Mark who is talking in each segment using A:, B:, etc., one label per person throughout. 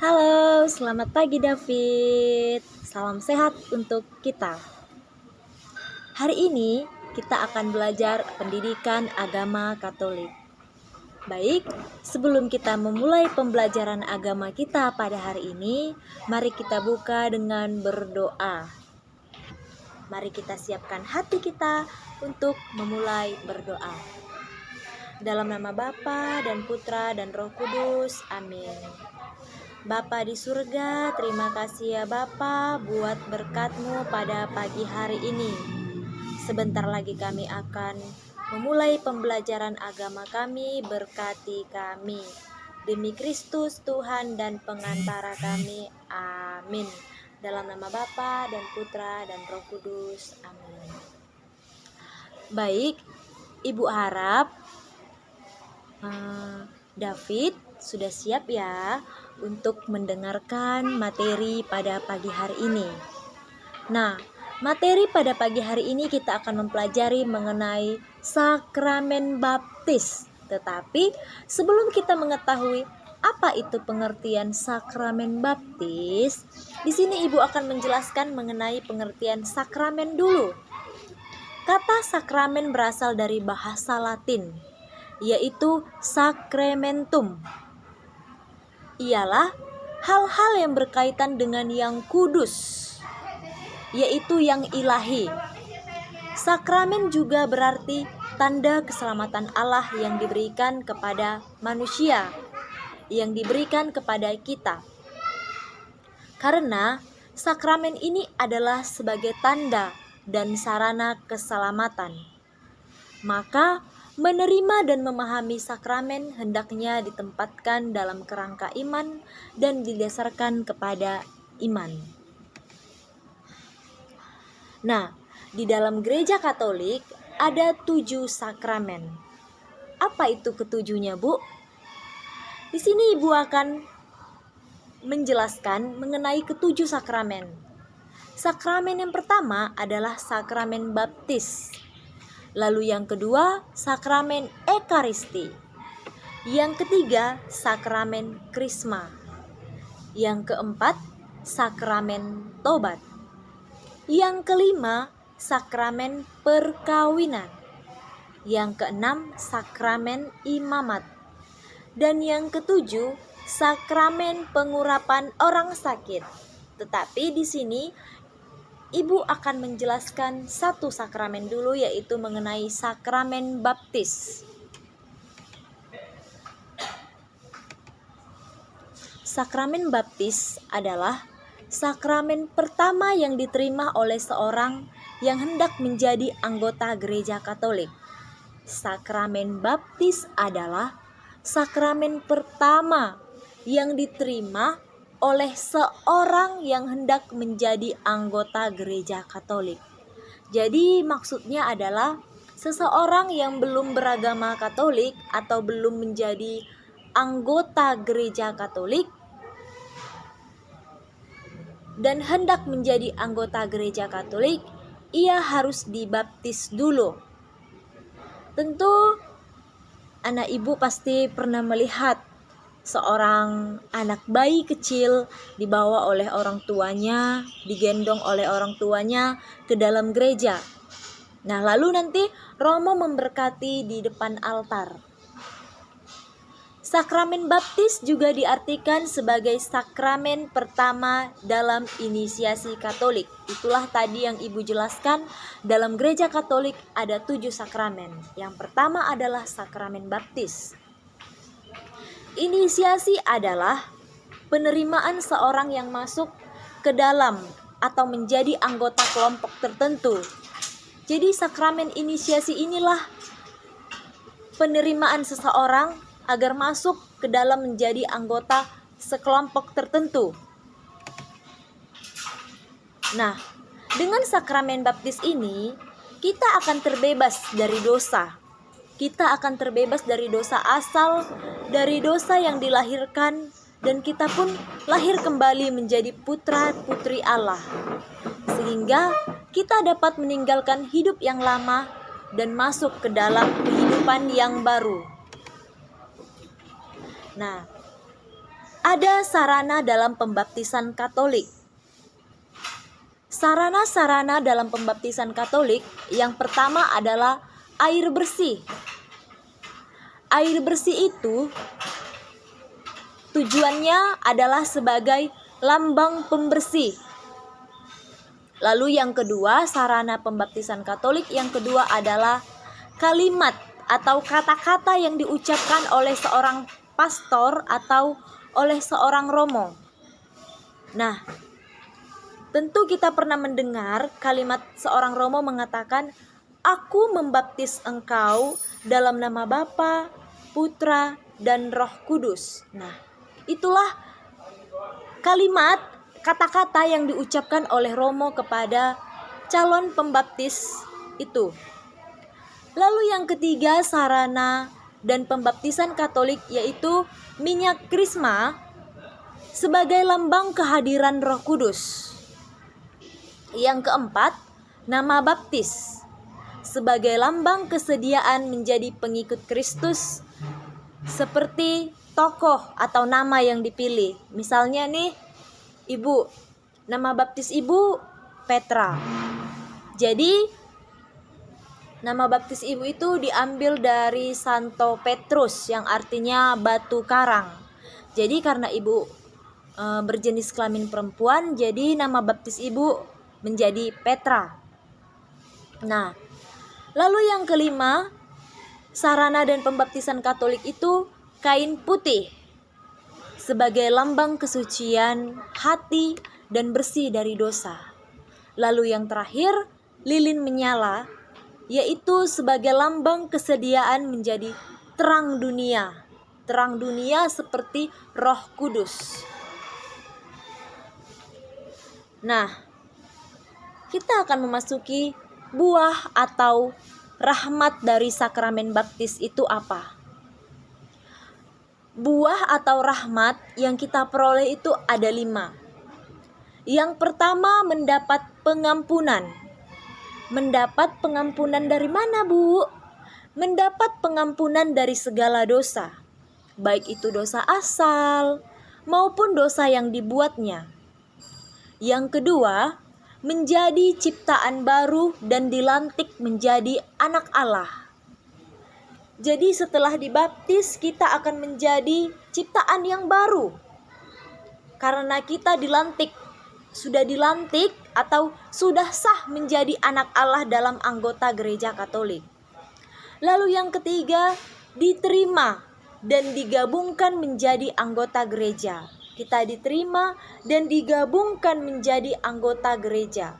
A: Halo, selamat pagi David. Salam sehat untuk kita. Hari ini kita akan belajar pendidikan agama Katolik. Baik, sebelum kita memulai pembelajaran agama kita pada hari ini, mari kita buka dengan berdoa. Mari kita siapkan hati kita untuk memulai berdoa. Dalam nama Bapa dan Putra dan Roh Kudus, amin. Bapa di surga, terima kasih ya Bapa buat berkat-Mu pada pagi hari ini. Sebentar lagi kami akan memulai pembelajaran agama kami, berkati kami. Demi Kristus Tuhan dan pengantara kami, amin. Dalam nama Bapa dan Putra dan Roh Kudus, amin. Baik, Ibu harap David sudah siap ya untuk mendengarkan materi pada pagi hari ini. Nah, materi pada pagi hari ini kita akan mempelajari mengenai sakramen baptis. Tetapi sebelum kita mengetahui apa itu pengertian sakramen baptis, di sini Ibu akan menjelaskan mengenai pengertian sakramen dulu. Kata sakramen berasal dari bahasa Latin, yaitu sacramentum. Ialah hal-hal yang berkaitan dengan yang kudus, yaitu yang ilahi. Sakramen juga berarti tanda keselamatan Allah yang diberikan kepada manusia, yang diberikan kepada kita. Karena sakramen ini adalah sebagai tanda dan sarana keselamatan, maka menerima dan memahami sakramen hendaknya ditempatkan dalam kerangka iman dan didasarkan kepada iman. Nah, di dalam gereja Katolik ada 7 sakramen. Apa itu ketujuhnya, Bu? Di sini Ibu akan menjelaskan mengenai ketujuh sakramen. Sakramen yang pertama adalah sakramen baptis. Lalu yang kedua, sakramen ekaristi. Yang ketiga, sakramen krisma. Yang keempat, sakramen tobat. Yang kelima, sakramen perkawinan. Yang keenam, sakramen imamat. Dan yang ketujuh, sakramen pengurapan orang sakit. Tetapi di sini Ibu akan menjelaskan satu sakramen dulu, yaitu mengenai sakramen baptis. Sakramen baptis adalah sakramen pertama yang diterima oleh seorang yang hendak menjadi anggota gereja Katolik. Sakramen baptis adalah sakramen pertama yang diterima oleh seorang yang hendak menjadi anggota gereja Katolik. Jadi maksudnya adalah seseorang yang belum beragama Katolik atau belum menjadi anggota gereja Katolik dan hendak menjadi anggota gereja Katolik, ia harus dibaptis dulu. Tentu anak ibu pasti pernah melihat seorang anak bayi kecil dibawa oleh orang tuanya, digendong oleh orang tuanya ke dalam gereja. Nah, lalu nanti Romo memberkati di depan altar. Sakramen baptis juga diartikan sebagai sakramen pertama dalam inisiasi Katolik. Itulah tadi yang Ibu jelaskan, dalam gereja Katolik ada 7 sakramen. Yang pertama adalah sakramen baptis. Inisiasi adalah penerimaan seorang yang masuk ke dalam atau menjadi anggota kelompok tertentu. Jadi sakramen inisiasi inilah penerimaan seseorang agar masuk ke dalam menjadi anggota sekelompok tertentu. Nah, dengan sakramen baptis ini kita akan terbebas dari dosa. Kita akan terbebas dari dosa asal, dari dosa yang dilahirkan, dan kita pun lahir kembali menjadi putra-putri Allah. Sehingga kita dapat meninggalkan hidup yang lama dan masuk ke dalam kehidupan yang baru. Nah, Ada sarana dalam pembaptisan Katolik. Sarana-sarana dalam pembaptisan Katolik yang pertama adalah air bersih. Air bersih itu tujuannya adalah sebagai lambang pembersih. Lalu yang kedua, sarana pembaptisan Katolik yang kedua adalah kalimat atau kata-kata yang diucapkan oleh seorang pastor atau oleh seorang romo. Nah, tentu kita pernah mendengar kalimat seorang romo mengatakan, "Aku membaptis engkau dalam nama Bapa, Putra, dan Roh Kudus." Nah, itulah kalimat kata-kata yang diucapkan oleh romo kepada calon pembaptis itu. Lalu yang ketiga, sarana dan pembaptisan Katolik yaitu minyak krisma sebagai lambang kehadiran Roh Kudus. Yang keempat, nama baptis sebagai lambang kesediaan menjadi pengikut Kristus seperti tokoh atau nama yang dipilih. Misalnya nih, Ibu, nama baptis Ibu Petra. Jadi nama baptis Ibu itu diambil dari Santo Petrus yang artinya batu karang. Jadi karena Ibu berjenis kelamin perempuan, jadi nama baptis Ibu menjadi Petra. Nah, lalu yang kelima, sarana dan pembaptisan Katolik itu kain putih sebagai lambang kesucian hati dan bersih dari dosa. Lalu yang terakhir, lilin menyala yaitu sebagai lambang kesediaan menjadi terang dunia. Terang dunia seperti Roh Kudus. Nah, kita akan memasuki buah atau rahmat dari sakramen baptis itu apa? Buah atau rahmat yang kita peroleh itu ada 5. Yang pertama, mendapat pengampunan. Mendapat pengampunan dari mana, Bu? Mendapat pengampunan dari segala dosa, baik itu dosa asal maupun dosa yang dibuatnya. Yang kedua, menjadi ciptaan baru dan dilantik menjadi anak Allah. Jadi setelah dibaptis kita akan menjadi ciptaan yang baru. Karena kita sudah dilantik atau sudah sah menjadi anak Allah dalam anggota gereja Katolik. Lalu yang ketiga, diterima dan digabungkan menjadi anggota gereja. Kita diterima dan digabungkan menjadi anggota gereja.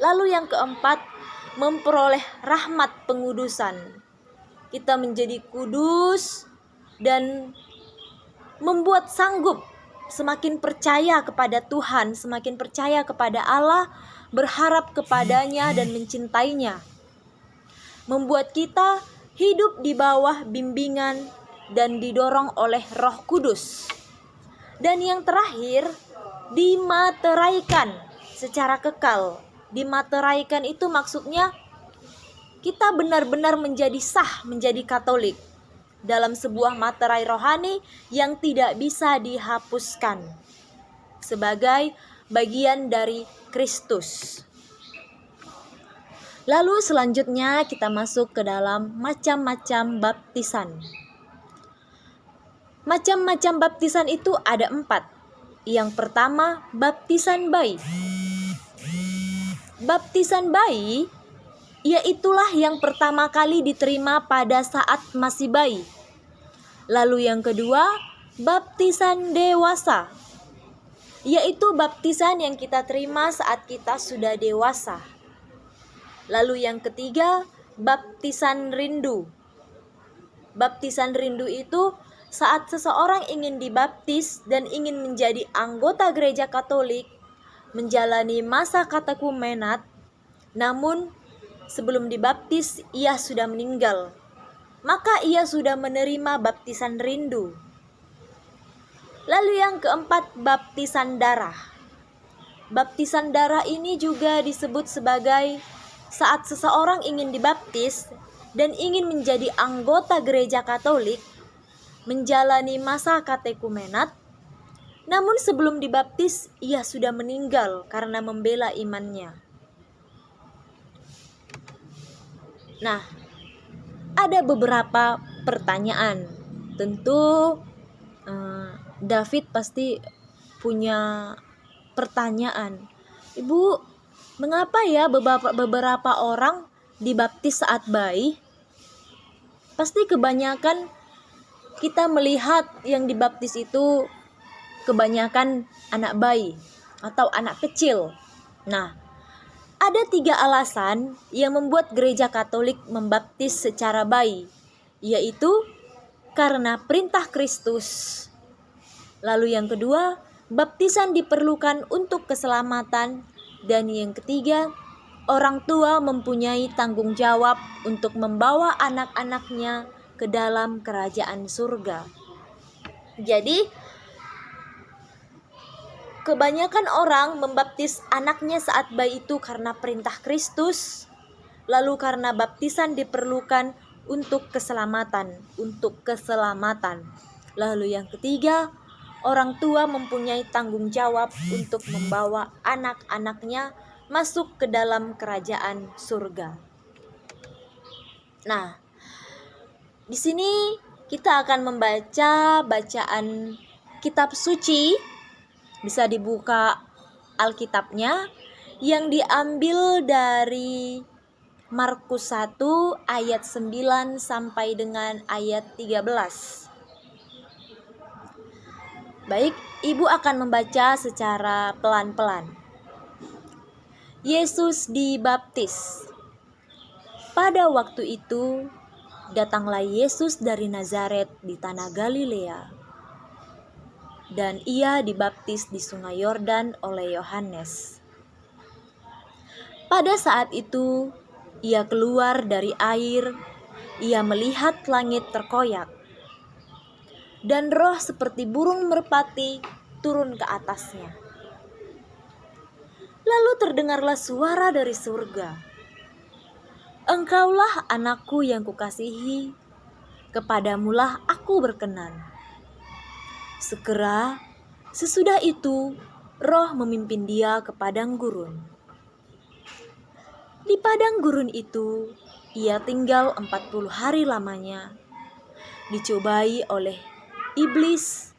A: Lalu yang keempat, memperoleh rahmat pengudusan. Kita menjadi kudus dan membuat sanggup semakin percaya kepada Tuhan, semakin percaya kepada Allah, berharap kepadanya dan mencintainya. Membuat kita hidup di bawah bimbingan dan didorong oleh Roh Kudus. Dan yang terakhir, dimateraikan secara kekal. Dimateraikan itu maksudnya kita benar-benar menjadi sah, menjadi Katolik dalam sebuah materai rohani yang tidak bisa dihapuskan sebagai bagian dari Kristus. Lalu selanjutnya kita masuk ke dalam macam-macam baptisan. Macam-macam baptisan itu ada 4. Yang pertama, baptisan bayi. Baptisan bayi iaitulah yang pertama kali diterima pada saat masih bayi. Lalu yang kedua, baptisan dewasa, yaitu baptisan yang kita terima saat kita sudah dewasa. Lalu yang ketiga, baptisan rindu. Baptisan rindu itu saat seseorang ingin dibaptis dan ingin menjadi anggota gereja Katolik, menjalani masa katekumenat, namun sebelum dibaptis ia sudah meninggal, maka ia sudah menerima baptisan rindu. Lalu yang keempat, baptisan darah. Baptisan darah ini juga disebut sebagai saat seseorang ingin dibaptis dan ingin menjadi anggota gereja Katolik, menjalani masa katekumenat, Namun sebelum dibaptis, ia sudah meninggal karena membela imannya. Nah, ada beberapa pertanyaan. Tentu David pasti punya pertanyaan. Ibu, mengapa ya beberapa orang dibaptis saat bayi? Pasti kebanyakan kita melihat yang dibaptis itu kebanyakan anak bayi atau anak kecil. Nah, ada 3 alasan yang membuat gereja Katolik membaptis secara bayi, yaitu karena perintah Kristus. Lalu yang kedua, baptisan diperlukan untuk keselamatan. Dan yang ketiga, orang tua mempunyai tanggung jawab untuk membawa anak-anaknya ke dalam kerajaan surga. Jadi, kebanyakan orang membaptis anaknya saat bayi itu karena perintah Kristus, lalu karena baptisan diperlukan untuk keselamatan. Lalu yang ketiga, orang tua mempunyai tanggung jawab untuk membawa anak-anaknya masuk ke dalam kerajaan surga. Nah, di sini kita akan membaca bacaan kitab suci. Bisa dibuka Alkitabnya yang diambil dari Markus 1 ayat 9 sampai dengan ayat 13. Baik, Ibu akan membaca secara pelan-pelan. Yesus dibaptis. Pada waktu itu, datanglah Yesus dari Nazaret di tanah Galilea. Dan ia dibaptis di sungai Yordan oleh Yohanes. Pada saat itu, ia keluar dari air, ia melihat langit terkoyak, dan roh seperti burung merpati turun ke atasnya. Lalu terdengarlah suara dari surga, "Engkaulah anakku yang kukasihi, kepadamulah aku berkenan." Segera sesudah itu, roh memimpin dia ke padang gurun. Di padang gurun itu, ia tinggal 40 hari lamanya, dicobai oleh iblis.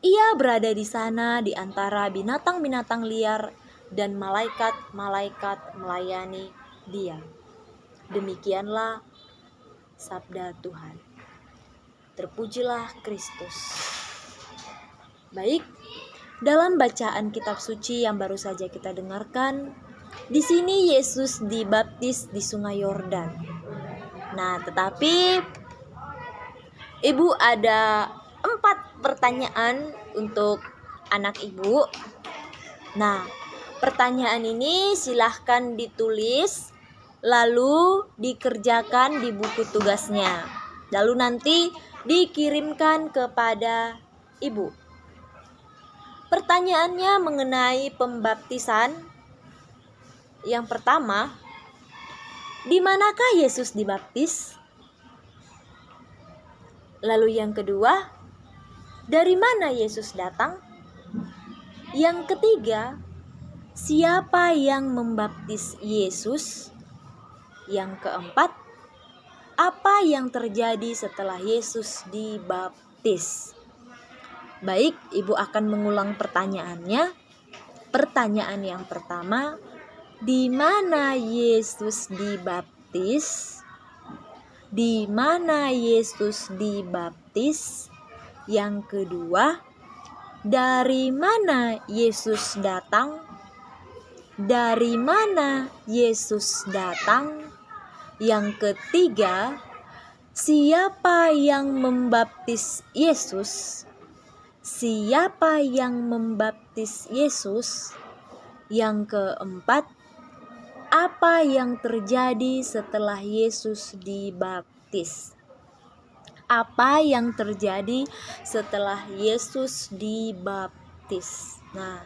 A: Ia berada di sana di antara binatang-binatang liar dan malaikat-malaikat melayani dia. Demikianlah sabda Tuhan. Terpujilah Kristus. Baik, dalam bacaan kitab suci yang baru saja kita dengarkan, di sini Yesus dibaptis di sungai Yordan. Nah, tetapi Ibu ada 4 pertanyaan untuk anak Ibu. Nah, pertanyaan ini silahkan ditulis lalu dikerjakan di buku tugasnya. Lalu nanti dikirimkan kepada Ibu. Pertanyaannya mengenai pembaptisan. Yang pertama, di manakah Yesus dibaptis? Lalu yang kedua, dari mana Yesus datang? Yang ketiga, siapa yang membaptis Yesus? Yang keempat, apa yang terjadi setelah Yesus dibaptis? Baik, Ibu akan mengulang pertanyaannya. Pertanyaan yang pertama, di mana Yesus dibaptis? Di mana Yesus dibaptis? Yang kedua, dari mana Yesus datang? Dari mana Yesus datang? Yang ketiga, siapa yang membaptis Yesus? Siapa yang membaptis Yesus? Yang keempat, apa yang terjadi setelah Yesus dibaptis? Apa yang terjadi setelah Yesus dibaptis? Nah,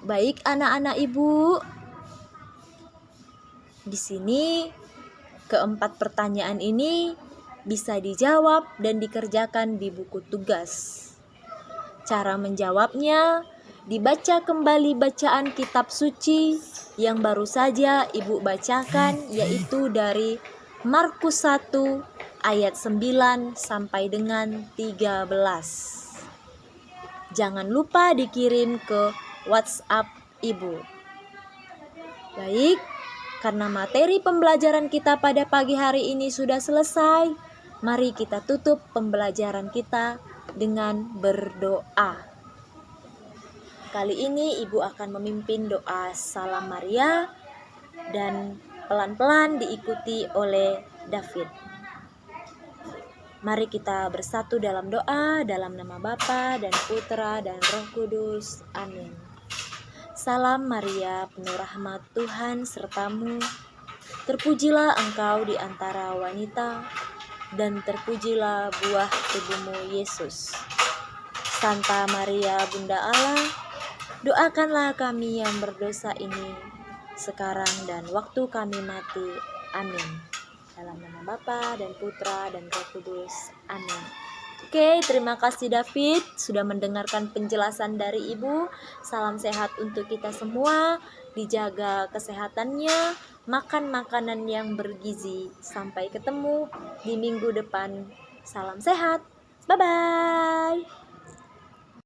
A: baik anak-anak Ibu, di sini keempat pertanyaan ini bisa dijawab dan dikerjakan di buku tugas. Cara menjawabnya, dibaca kembali bacaan kitab suci yang baru saja Ibu bacakan, yaitu dari Markus 1 ayat 9 sampai dengan 13. Jangan lupa dikirim ke WhatsApp Ibu. Baik, karena materi pembelajaran kita pada pagi hari ini sudah selesai, mari kita tutup pembelajaran kita dengan berdoa. Kali ini Ibu akan memimpin doa Salam Maria dan pelan-pelan diikuti oleh David. Mari kita bersatu dalam doa, dalam nama Bapa dan Putra dan Roh Kudus. Amin. Salam Maria, penuh rahmat Tuhan sertamu. Terpujilah engkau di antara wanita, dan terpujilah buah tubuhmu Yesus. Santa Maria, Bunda Allah, doakanlah kami yang berdosa ini, sekarang dan waktu kami mati. Amin. Dalam nama Bapa dan Putra dan Roh Kudus. Amin. Oke, terima kasih David sudah mendengarkan penjelasan dari Ibu. Salam sehat untuk kita semua. Dijaga kesehatannya, makan makanan yang bergizi. Sampai ketemu di minggu depan. Salam sehat. Bye-bye.